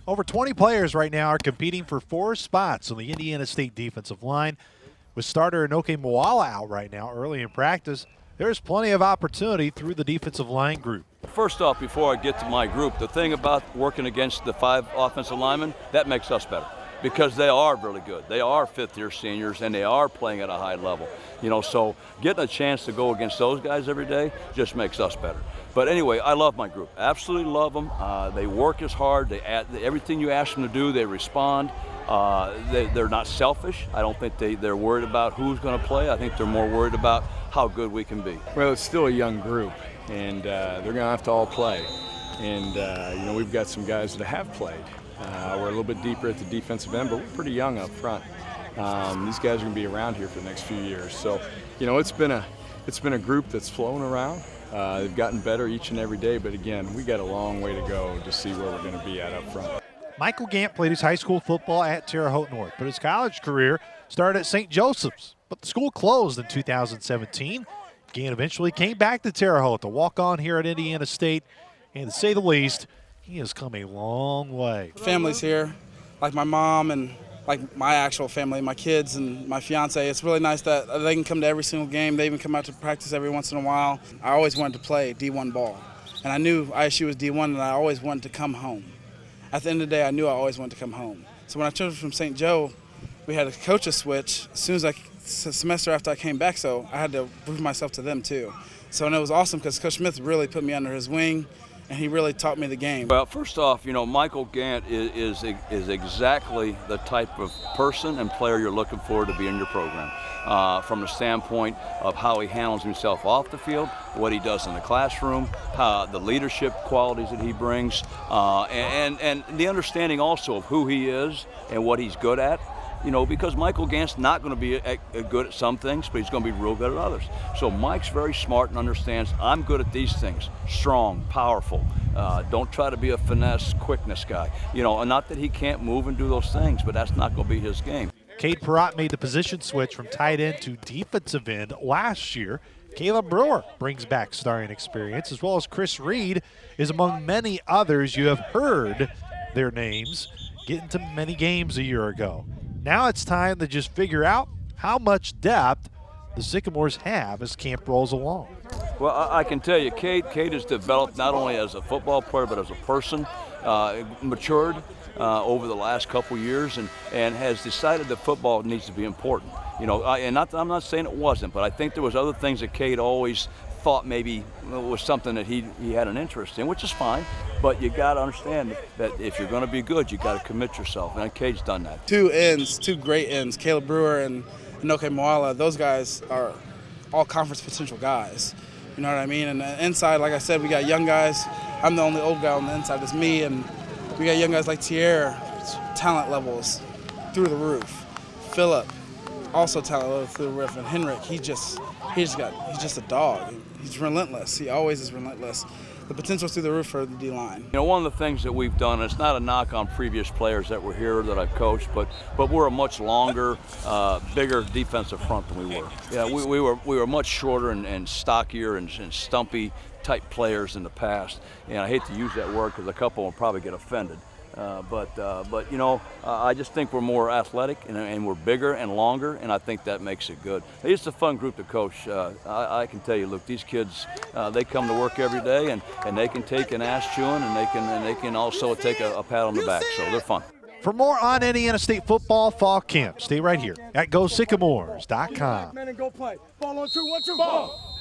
Over 20 players right now are competing for 4 spots on the Indiana State defensive line. With starter Inoke Moala out right now early in practice, there's plenty of opportunity through the defensive line group. First off, before I get to my group, the thing about working against the 5 offensive linemen, that makes us better because they are really good. They are fifth-year seniors, and they are playing at a high level. So getting a chance to go against those guys every day just makes us better. But anyway, I love my group. Absolutely love them. They work as hard. Everything you ask them to do, they respond. They're not selfish. I don't think they're worried about who's going to play. I think they're more worried about how good we can be. Well, it's still a young group, and they're going to have to all play. And, we've got some guys that have played. We're a little bit deeper at the defensive end, but we're pretty young up front. These guys are going to be around here for the next few years. So, it's been a group that's flown around. They've gotten better each and every day, but again, we got a long way to go to see where we're going to be at up front. Michael Gant played his high school football at Terre Haute North, but his college career started at St. Joseph's. But the school closed in 2017. Gant eventually came back to Terre Haute to walk on here at Indiana State, and to say the least, he has come a long way. Family's here, like my mom and like my actual family, my kids and my fiance. It's really nice that they can come to every single game. They even come out to practice every once in a while. I always wanted to play D1 ball, and I knew ISU was D1, and I always wanted to come home. At the end of the day, I knew I always wanted to come home. So when I transferred from St. Joe, we had a coach's switch as soon as the semester after I came back, so I had to prove myself to them too. So and it was awesome because Coach Smith really put me under his wing, and he really taught me the game. Well, first off, Michael Gant is exactly the type of person and player you're looking for to be in your program. From the standpoint of how he handles himself off the field, what he does in the classroom, the leadership qualities that he brings, and the understanding also of who he is and what he's good at. Because Michael Gant's not going to be good at some things, but he's going to be real good at others. So Mike's very smart and understands I'm good at these things, strong, powerful. Don't try to be a finesse, quickness guy. And not that he can't move and do those things, but that's not going to be his game. Cade Perrott made the position switch from tight end to defensive end last year. Caleb Brewer brings back starring experience, as well as Chris Reed is among many others you have heard their names get into many games a year ago. Now it's time to just figure out how much depth the Sycamores have as camp rolls along. Well, I can tell you, Cade has developed not only as a football player, but as a person, matured over the last couple years, and has decided that football needs to be important. I'm not saying it wasn't, but I think there was other things that Cade always thought maybe was something that he had an interest in, which is fine. But you got to understand that if you're going to be good, you got to commit yourself, and Cade's done that. Two great ends, Caleb Brewer and Inoke Moala. Those guys are all conference potential guys. You know what I mean? And the inside, like I said, we got young guys. I'm the only old guy on the inside. It's me, and we got young guys like Tierra. Talent levels through the roof. Phillip, also talent level through the roof. And Henrik, he's just a dog. He's relentless. He always is relentless. The potential's through the roof for the D-line. One of the things that we've done, and it's not a knock on previous players that were here that I've coached, but we're a much longer, bigger defensive front than we were. Yeah, we were much shorter and stockier and stumpy type players in the past. And I hate to use that word because a couple will probably get offended. I just think we're more athletic and we're bigger and longer, and I think that makes it good. It's a fun group to coach. I can tell you, look, these kids, they come to work every day, and they can take an ass chewing, and they can also take a pat on the back. So they're fun. For more on Indiana State football fall camp, stay right here at GoSycamores.com. Man, and go play. Ball on 2, 1, 2, ball.